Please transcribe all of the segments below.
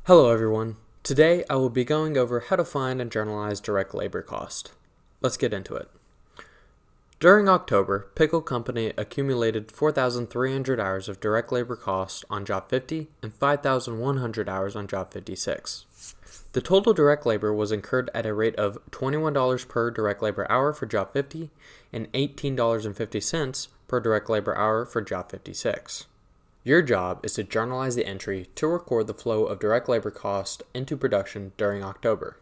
Hello everyone. Today I will be going over how to find and journalize direct labor cost. Let's get into it. During October, Pickle Company accumulated 4,300 hours of direct labor cost on job 50 and 5,100 hours on job 56. The total direct labor was incurred at a rate of $21 per direct labor hour for job 50 and $18.50 per direct labor hour for job 56. Your job is to journalize the entry to record the flow of direct labor cost into production during October.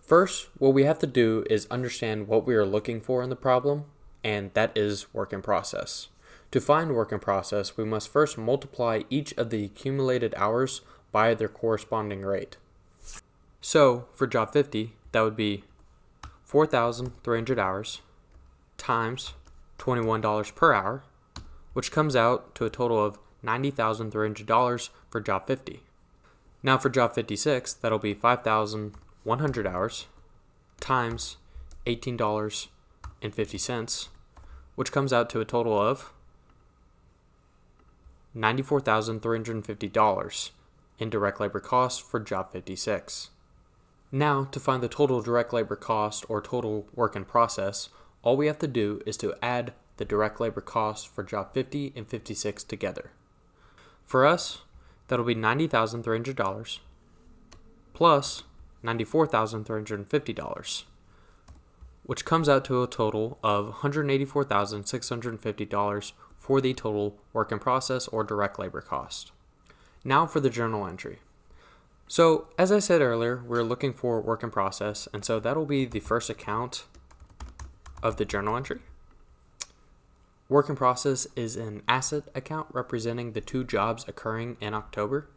First, what we have to do is understand what we are looking for in the problem, and that is work in process. To find work in process, we must first multiply each of the accumulated hours by their corresponding rate. So, for job 50, that would be 4,300 hours times $21 per hour, which comes out to a total of $90,300 for job 50. Now for job 56, that'll be 5,100 hours times $18.50, which comes out to a total of $94,350 in direct labor cost for job 56. Now, to find the total direct labor cost or total work in process, all we have to do is to add the direct labor cost for job 50 and 56 together. For us, that'll be $90,300 plus $94,350, which comes out to a total of $184,650 for the total work in process or direct labor cost. Now for the journal entry. So, as I said earlier, we're looking for work in process, and so that'll be the first account of the journal entry. Work in process is an asset account representing the two jobs occurring in October.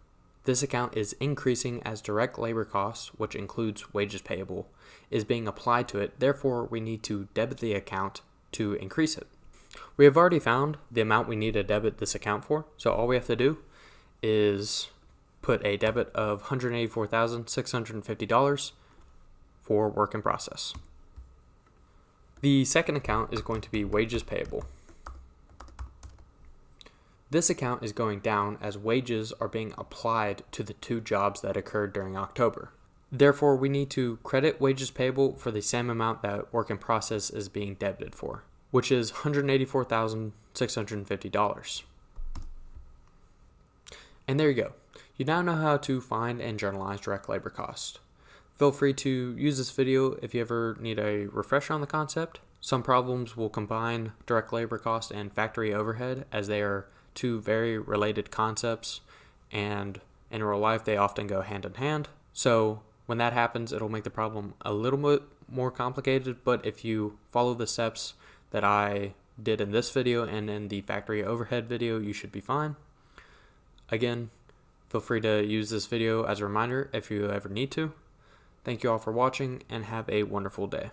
This account is increasing as direct labor costs, which includes wages payable, is being applied to it. Therefore, we need to debit the account to increase it. We have already found the amount we need to debit this account for, so all we have to do is put a debit of $184,650 for work in process. The second account is going to be wages payable. This account is going down as wages are being applied to the two jobs that occurred during October. Therefore, we need to credit wages payable for the same amount that work in process is being debited for, which is $184,650. And there you go. You now know how to find and journalize direct labor cost. Feel free to use this video if you ever need a refresher on the concept. Some problems will combine direct labor cost and factory overhead as they are two very related concepts, and in real life they often go hand in hand. So when that happens, it'll make the problem a little bit more complicated, but if you follow the steps that I did in this video and in the factory overhead video, you should be fine. Again, feel free to use this video as a reminder if you ever need to. Thank you all for watching and have a wonderful day.